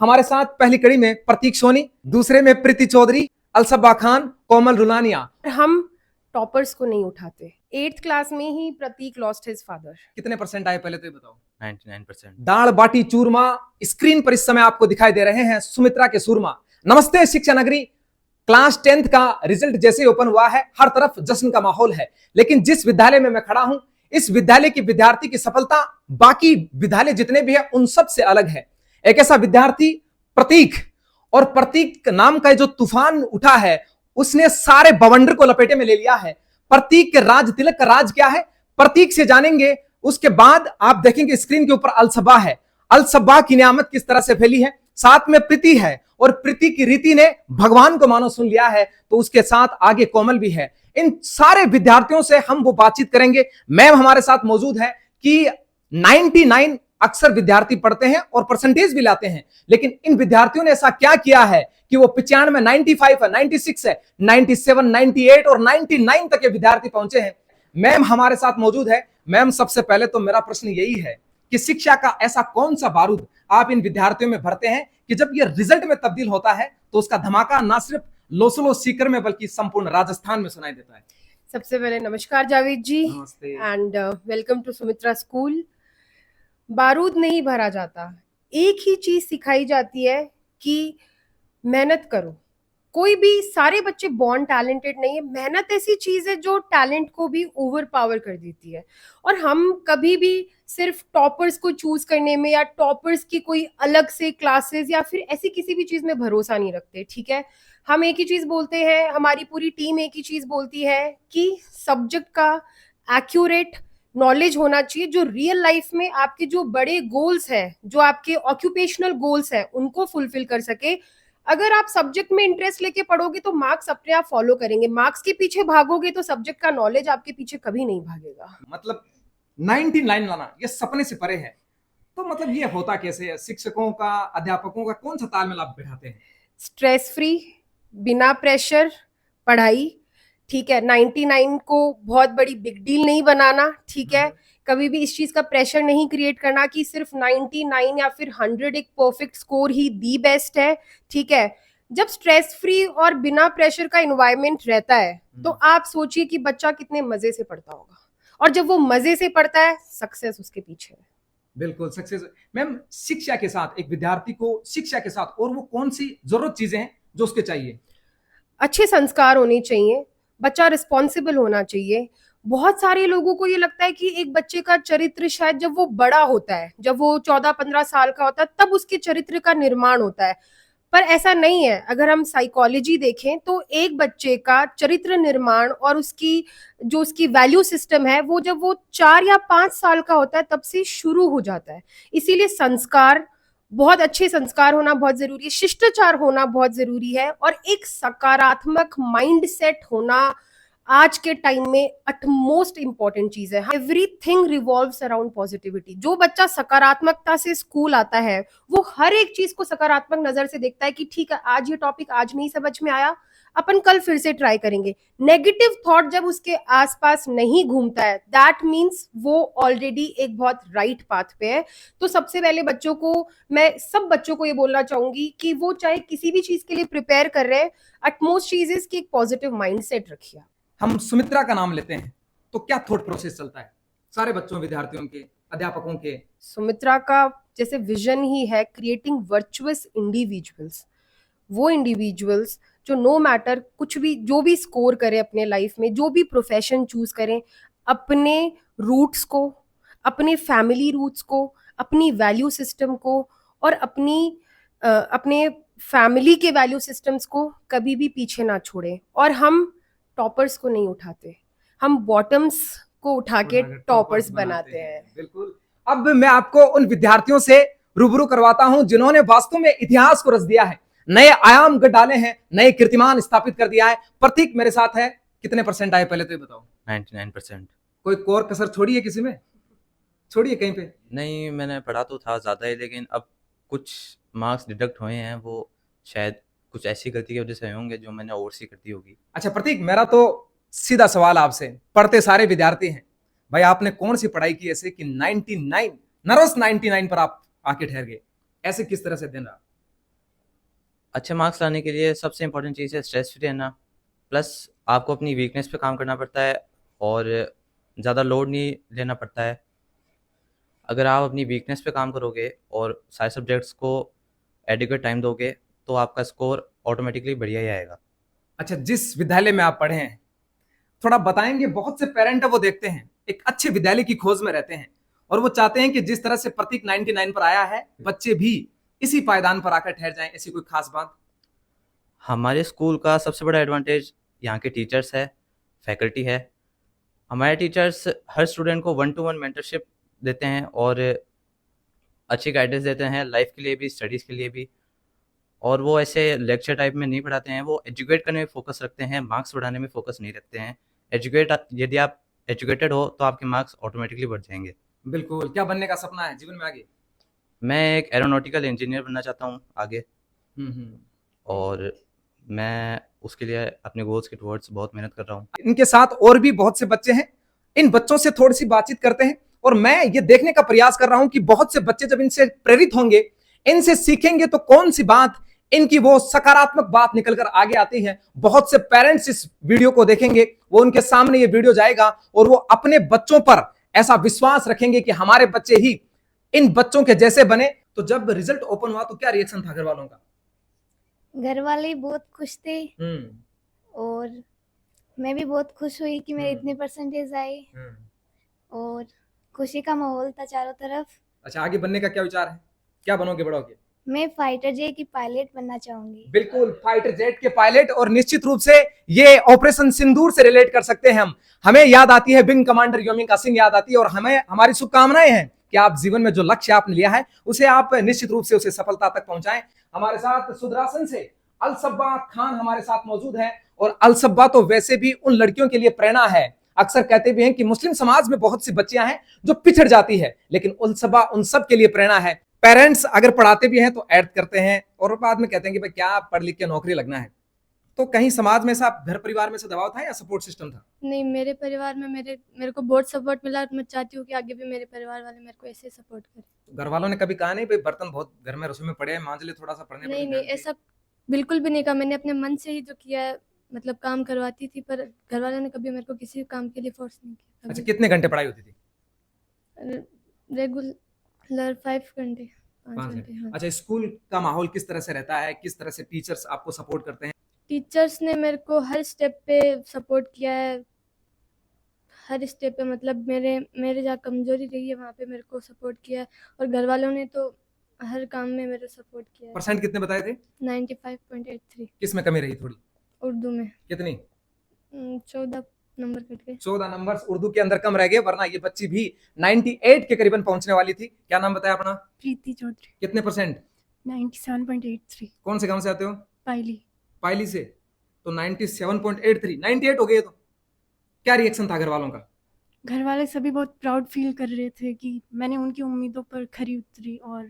हमारे साथ पहली कड़ी में प्रतीक सोनी, दूसरे में प्रीति चौधरी, अलसब्बा खान, कोमल रुलानिया। हम टॉपर्स को नहीं उठाते। 8th क्लास में ही प्रतीक लॉस्ट हिज फादर। कितने परसेंट आए पहले तो ये बताओ? 99%। दाल बाटी चूरमा स्क्रीन पर इस समय आपको दिखाई दे रहे हैं सुमित्रा के सूरमा। नमस्ते शिक्षा नगरी। क्लास 10th का रिजल्ट जैसे ओपन हुआ है, हर तरफ जश्न का माहौल है, लेकिन जिस विद्यालय में मैं खड़ा हूं, इस विद्यालय की विद्यार्थी की सफलता बाकी विद्यालय जितने भी हैं उन सब से अलग है। एक ऐसा विद्यार्थी प्रतीक, और प्रतीक नाम का जो तूफान उठा है उसने सारे बवंडर को लपेटे में ले लिया है। प्रतीक के राज तिलक का राज क्या है, प्रतीक से जानेंगे। उसके बाद आप देखेंगे स्क्रीन के ऊपर अलसब्बा है। अलसब्बा की नियामत किस तरह से फैली है, साथ में प्रीति है, और प्रीति की रीति ने भगवान को मानो सुन लिया है, तो उसके साथ आगे कोमल भी है। इन सारे विद्यार्थियों से हम वो बातचीत करेंगे। मैम हमारे साथ मौजूद है कि 99 अक्सर विद्यार्थी पढ़ते हैं और परसेंटेज भी लाते हैं, लेकिन इन विद्यार्थियों ने ऐसा क्या किया है कि वो 95 95 है, 96 है, 97 98 और 99 तक के विद्यार्थी पहुंचे हैं। मैम हमारे साथ मौजूद है। मैम सबसे पहले तो मेरा प्रश्न यही है कि शिक्षा का ऐसा कौन सा बारूद आप इन विद्यार्थियों में भरते हैं कि जब ये रिजल्ट में तब्दील होता है तो उसका धमाका ना सिर्फ लोसलो सीकर में बल्कि संपूर्ण राजस्थान में सुनाई देता है? सबसे पहले नमस्कार जावेद जी, नमस्ते and welcome to Sumitra school. बारूद नहीं भरा जाता, एक ही चीज सिखाई जाती है कि मेहनत करो। कोई भी, सारे बच्चे बॉर्न टैलेंटेड नहीं है। मेहनत ऐसी चीज है जो टैलेंट को भी ओवर पावर कर देती है। और हम कभी भी सिर्फ टॉपर्स को चूज करने में या टॉपर्स की कोई अलग से क्लासेस या फिर ऐसी किसी भी चीज में भरोसा नहीं रखते। ठीक है, हम एक ही चीज बोलते हैं, हमारी पूरी टीम एक ही चीज बोलती है कि सब्जेक्ट का एक्यूरेट नॉलेज होना चाहिए, जो रियल लाइफ में आपके जो बड़े गोल्स हैं, जो आपके ऑक्यूपेशनल गोल्स हैं, उनको फुलफिल कर सके। अगर आप सब्जेक्ट में इंटरेस्ट लेके पढ़ोगे तो मार्क्स अपने आप फॉलो करेंगे। मार्क्स के पीछे भागोगे तो सब्जेक्ट का नॉलेज आपके पीछे कभी नहीं भागेगा। मतलब 99 लाना ये सपने से परे है। तो मतलब ये होता कैसे है? शिक्षकों का, अध्यापकों का कौन सा तालमेल आप बिठाते हैं? स्ट्रेस फ्री, बिना प्रेशर पढ़ाई। ठीक है, 99 को बहुत बड़ी बिग डील नहीं बनाना। ठीक है, कभी भी इस चीज का प्रेशर नहीं क्रिएट करना कि सिर्फ 99 या फिर 100 एक perfect score he the best है। ठीक है, जब स्ट्रेस फ्री और बिना प्रेशर का एनवायरनमेंट रहता है तो आप सोचिए कि बच्चा कितने मजे से पढ़ता होगा, और जब वो मजे से पढ़ता है सक्सेस उसके पीछे है। बिल्कुल सक्सेस। मैम शिक्षा के साथ एक विद्यार्थी को, शिक्षा के साथ और वो कौन सी जरूरत चीजें हैं जो उसके चाहिए? अच्छे संस्कार होने चाहिए, बच्चा रिस्पॉन्सिबल होना चाहिए। बहुत सारे लोगों को ये लगता है कि एक बच्चे का चरित्र शायद जब वो बड़ा होता है, जब वो 14-15 साल का होता है, तब उसके चरित्र का निर्माण होता है, पर ऐसा नहीं है। अगर हम साइकोलॉजी देखें तो एक बच्चे का चरित्र निर्माण और उसकी वैल्यू सिस्टम है, वो जब वो 4 या 5 साल का होता है तब से शुरू हो जाता है। इसीलिए संस्कार, बहुत अच्छे संस्कार होना बहुत जरूरी है, शिष्टाचार होना बहुत जरूरी है, और एक सकारात्मक माइंड सेट होना आज के टाइम में अटमोस्ट इंपॉर्टेंट चीज है। Everything revolves around positivity. जो बच्चा सकारात्मकता से स्कूल आता है वो हर एक चीज को सकारात्मक नजर से देखता है कि ठीक है, आज ये टॉपिक आज नहीं समझ में आया, अपन कल फिर से ट्राई करेंगे। नेगेटिव थॉट जब उसके आसपास नहीं घूमता है, दैट मीन्स वो ऑलरेडी एक बहुत राइट पाथ पे है। तो सबसे पहले बच्चों को, मैं सब बच्चों को ये बोलना चाहूंगी कि वो चाहे किसी भी चीज के लिए प्रिपेयर कर रहे हैं, अटमोस्ट चीज इज कि एक पॉजिटिव माइंडसेट रखिए। हम सुमित्रा का नाम लेते हैं तो क्या थॉट प्रोसेस चलता है सारे बच्चों, विद्यार्थियों के, अध्यापकों के? सुमित्रा का जैसे विजन ही है क्रिएटिंग वर्चुअस इंडिविजुअल्स। वो इंडिविजुअल्स जो नो मैटर कुछ भी, जो भी स्कोर करें अपने लाइफ में, जो भी प्रोफेशन चूज करें, अपने रूट्स को, अपने फैमिली रूट्स को, अपनी वैल्यू सिस्टम को और अपने फैमिली के वैल्यू सिस्टम्स को कभी भी पीछे ना छोड़ें। और हम टॉपर्स को नहीं उठाते, हम बॉटम्स को उठा के टॉपर्स बनाते हैं। बिल्कुल। अब मैं आपको उन विद्यार्थियों से रूबरू करवाता हूं जिन्होंने वास्तव में इतिहास को रच दिया है, नए आयाम गढ़ डाले हैं, नए कीर्तिमान स्थापित कर दिया है। प्रतीक मेरे साथ है। कितने परसेंट आए पहले तो ये बताओ? 99%। कोई कोर कसर छोड़ी है किसी में? छोड़ी है कहीं पे? नहीं, मैंने पढ़ा तो था ज़्यादा ही, लेकिन अब कुछ मार्क्स डिडक्ट हुए हैं, वो शायद कुछ ऐसी गलती की वजह से होंगे जो मैंने ओवरसी कर दी होगी। अच्छा प्रतीक, मेरा तो सीधा सवाल आपसे, पढ़ते सारे विद्यार्थी हैं भाई, आपने कौन सी पढ़ाई की ऐसे कि 99 नरस 99 पर आप आके ठहर गए? ऐसे किस तरह से दिन रहा? अच्छे मार्क्स लाने के लिए सबसे इम्पोर्टेंट चीज़ है स्ट्रेस फ्री रहना, प्लस आपको अपनी वीकनेस पे काम करना पड़ता है और ज़्यादा लोड नहीं लेना पड़ता है। अगर आप अपनी वीकनेस पे काम करोगे और सारे सब्जेक्ट्स को एडिक्वेट टाइम दोगे तो आपका स्कोर ऑटोमेटिकली बढ़िया ही आएगा। अच्छा, जिस विद्यालय में आप पढ़े हैं थोड़ा बताएंगे? बहुत से पेरेंट है वो देखते हैं, एक अच्छे विद्यालय की खोज में रहते हैं और वो चाहते हैं कि जिस तरह से प्रतीक 99 पर आया है बच्चे भी इसी पायदान पर आकर ठहर जाएं। ऐसी कोई खास बात? हमारे स्कूल का सबसे बड़ा एडवांटेज यहाँ के टीचर्स है, फैकल्टी है। हमारे टीचर्स हर स्टूडेंट को 1-to-1 मेंटरशिप देते हैं और अच्छी गाइडेंस देते हैं लाइफ के लिए भी, स्टडीज़ के लिए भी। और वो ऐसे लेक्चर टाइप में नहीं पढ़ाते हैं, वो एजुकेट करने में फोकस रखते हैं, मार्क्स बढ़ाने में फोकस नहीं रखते हैं। यदि आप एजुकेटेड हो तो आपके मार्क्स ऑटोमेटिकली बढ़ जाएंगे। बिल्कुल। क्या बनने का सपना है जीवन में आगे? मैं एक एरोनॉटिकल इंजीनियर बनना चाहता हूँ आगे, हम्म। और मैं उसके लिए अपने गोल्स के टुवर्ड्स बहुत मेहनत कर रहा हूँ। इनके साथ और भी बहुत से बच्चे हैं, इन बच्चों से थोड़ी सी बातचीत करते हैं और मैं ये देखने का प्रयास कर रहा हूं कि बहुत से बच्चे जब इनसे प्रेरित होंगे, इनसे सीखेंगे तो कौन सी बात इनकी वो सकारात्मक बात निकलकर आगे आती है। बहुत से पेरेंट्स इस वीडियो को देखेंगे, वो उनके सामने ये वीडियो जाएगा और वो अपने बच्चों पर ऐसा विश्वास रखेंगे कि हमारे बच्चे ही इन बच्चों के जैसे बने। तो जब रिजल्ट ओपन हुआ तो क्या रिएक्शन था घर वालों का? घर वाले बहुत खुश थे और मैं भी बहुत खुश हुई कि मेरे इतने परसेंटेज आए और खुशी का माहौल था चारों तरफ। अच्छा, आगे बनने का क्या विचार है? क्या बनोगे बड़ा होके? मैं फाइटर जेट की पायलट बनना चाहूंगी। बिल्कुल, फाइटर जेट के पायलट। और निश्चित रूप से ये ऑपरेशन सिंदूर से रिलेट कर सकते हैं हम। हमें याद आती है विंग कमांडर योमिका सिंह याद आती है और हमें हमारी शुभकामनाएं हैं कि आप जीवन में जो लक्ष्य आपने लिया है उसे आप निश्चित रूप से उसे सफलता तक पहुंचाएं। हमारे साथ सुदरासन से अलसब्बा खान हमारे साथ मौजूद है और अलसब्बा तो वैसे भी उन लड़कियों के लिए प्रेरणा है। अक्सर कहते भी हैं कि मुस्लिम समाज में बहुत सी बच्चियां हैं जो पिछड़ जाती है, लेकिन अलसब्बा उन सब के लिए प्रेरणा है। पेरेंट्स अगर पढ़ाते भी हैं तो ऐड करते हैं और बाद में कहते हैं कि भाई क्या पढ़ लिख के नौकरी लगना है। तो कहीं समाज में ऐसा, घर परिवार में से दबाव था या सपोर्ट सिस्टम था? नहीं, मेरे परिवार में मेरे को बहुत सपोर्ट मिला और मैं चाहती हूँ कि आगे भी मेरे परिवार वाले मेरे को ऐसे सपोर्ट करें। घर वालों ने कभी कहा नहीं भाई बर्तन बहुत घर में रसोई में पड़े हैं, मांज ले, थोड़ा सा पढ़ने पर नहीं ध्यान नहीं, दे? ऐसा बिल्कुल भी नहीं कहा। मैंने अपने मन से ही जो किया है, मतलब काम करवाती थी, पर घर वालों ने कभी मेरे को किसी काम के लिए फोर्स नहीं किया। अच्छा, कितने घंटे पढ़ाई होती थी? रेगुलर 5 घंटे, 5 5 घंटे। हाँ। अच्छा, स्कूल का माहौल किस तरह से रहता है? किस तरह से टीचर्स आपको सपोर्ट करते हैं? टीचर्स ने मेरे को हर स्टेप पे सपोर्ट किया है, हर स्टेप पे। मतलब मेरे जहाँ कमजोरी रही है वहाँ पे मेरे को सपोर्ट किया है और घर वालों ने तो हर काम में मेरा सपोर्ट किया है। परसेंट कितने बताए थे? 95.83। किस में कमी रही थोड़ी? उर्दू में कितनी? 14 नंबर कट गए। 14 नंबर्स उर्दू के अंदर कम रह गए, वरना ये बच्ची भी 98 के करीबन पहुंचने वाली थी। क्या नाम बताया अपना? प्रीति चौधरी। कितने परसेंट? 97.83। कौन से गांव से आते हो? पाइली। पायली से। तो 97.83, 98 हो गए। तो क्या रिएक्शन था घर वालों का? घर वाले सभी बहुत प्राउड फील कर रहे थे कि मैंने उनकी उम्मीदों पर खरी उतरी। और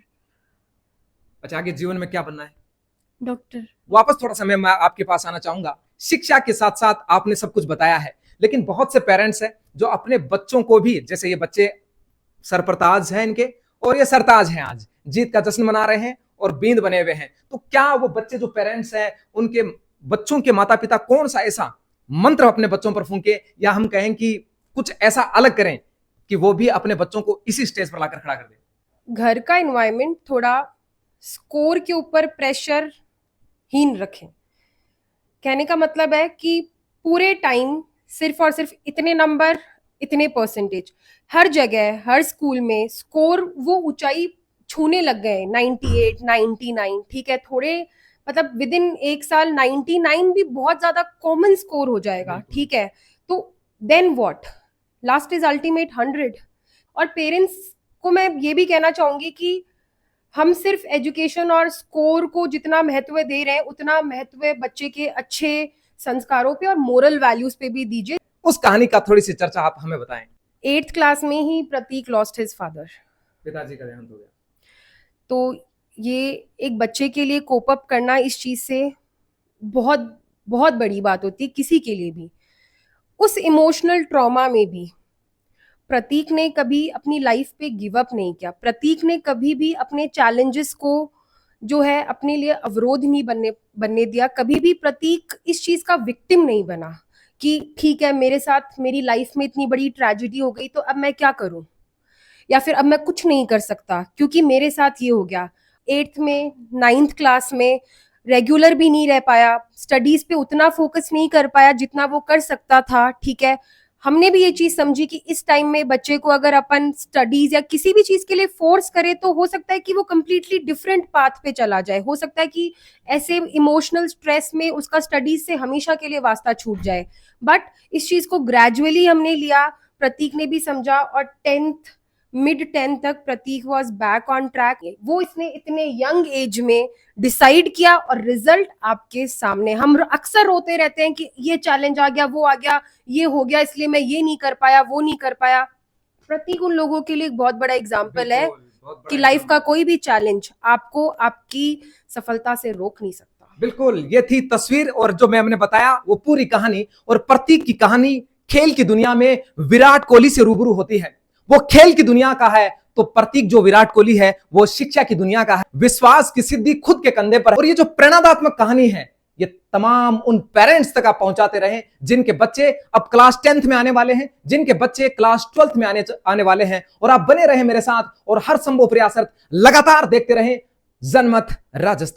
अच्छा, आगे जीवन में क्या बनना है? डॉक्टर। वापस थोड़ा सा मैं आपके पास आना चाहूंगा। शिक्षा के साथ साथ आपने सब कुछ बताया है, लेकिन बहुत से पेरेंट्स हैं जो अपने बच्चों को भी, जैसे ये बच्चे सरप्रताज हैं इनके और ये सरताज हैं, आज जीत का जश्न मना रहे हैं और बींद बने हुए हैं। तो क्या वो बच्चे जो पेरेंट्स हैं उनके बच्चों के माता पिता कौन सा ऐसा मंत्र अपने बच्चों पर फूंके, या हम कहें कि कुछ ऐसा अलग करें कि वो भी अपने बच्चों को इसी स्टेज पर लाकर खड़ा कर दे? घर का एनवायरनमेंट थोड़ा स्कोर के ऊपर प्रेशर हीन रखें। कहने का मतलब है कि पूरे टाइम सिर्फ और सिर्फ इतने नंबर, इतने परसेंटेज, हर जगह हर स्कूल में स्कोर वो ऊंचाई छूने लग गए। 98, 99, ठीक है, थोड़े मतलब विद इन एक साल 99 भी बहुत ज्यादा कॉमन स्कोर हो जाएगा, ठीक है। तो then what, last is ultimate 100। और पेरेंट्स को मैं ये भी कहना चाहूंगी कि हम सिर्फ एजुकेशन और स्कोर को जितना महत्व दे रहे हैं उतना महत्व बच्चे के अच्छे संस्कारों पे और मोरल वैल्यूज पे भी दीजिए। उस कहानी का थोड़ी सी चर्चा आप हमें बताएं। 8th क्लास में ही प्रतीक लॉस्ट हिज फादर। पिताजी का देहांत हो गया। तो ये एक बच्चे के लिए कोप अप करना इस चीज से बहुत बहुत बड़ी बात होती है, किसी के लिए भी। उस इमोशनल ट्रॉमा में भी प्रतीक ने कभी अपनी लाइफ पे गिव अप नहीं किया। प्रतीक ने कभी भी अपने चैलेंजेस को जो है अपने लिए अवरोध नहीं बनने दिया। कभी भी प्रतीक इस चीज का विक्टिम नहीं बना कि ठीक है मेरे साथ मेरी लाइफ में इतनी बड़ी ट्रेजेडी हो गई तो अब मैं क्या करूं, या फिर अब मैं कुछ नहीं कर सकता क्योंकि मेरे साथ ये हो गया। 8th में 9th क्लास में रेगुलर भी नहीं रह पाया, स्टडीज पे उतना फोकस नहीं कर पाया जितना वो कर सकता था। ठीक है, हमने भी ये चीज समझी कि इस टाइम में बच्चे को अगर अपन स्टडीज या किसी भी चीज के लिए फोर्स करें तो हो सकता है कि वो कंप्लीटली डिफरेंट पाथ पे चला जाए, हो सकता है कि ऐसे इमोशनल स्ट्रेस में उसका स्टडीज से हमेशा के लिए वास्ता छूट जाए। बट इस चीज को ग्रेजुअली हमने लिया, प्रतीक ने भी समझा और मिड 10th तक प्रतीक वाज बैक ऑन ट्रैक। वो इसने इतने यंग एज में डिसाइड किया और रिजल्ट आपके सामने। हम अक्सर रोते रहते हैं कि ये चैलेंज आ गया, वो आ गया, ये हो गया, इसलिए मैं ये नहीं कर पाया, वो नहीं कर पाया। प्रतीक उन लोगों के लिए एक बहुत बड़ा एग्जाम्पल है कि लाइफ का कोई भी चैलेंज आपको आपकी सफलता से रोक नहीं सकता। बिल्कुल, ये थी तस्वीर और जो मैंने बताया वो पूरी कहानी। और प्रतीक की कहानी खेल की दुनिया में विराट कोहली से रूबरू होती है। वो खेल की दुनिया का है तो प्रतीक जो विराट कोहली है वो शिक्षा की दुनिया का है। विश्वास की सिद्धि खुद के कंधे पर है। और ये जो प्रेरणादात्मक कहानी है ये तमाम उन पेरेंट्स तक आप पहुंचाते रहे जिनके बच्चे अब क्लास 10th में आने वाले हैं, जिनके बच्चे क्लास 12th में आने वाले हैं। और आप बने रहे मेरे साथ और हर संभव प्रयास लगातार देखते रहे जनमत राजस्थान।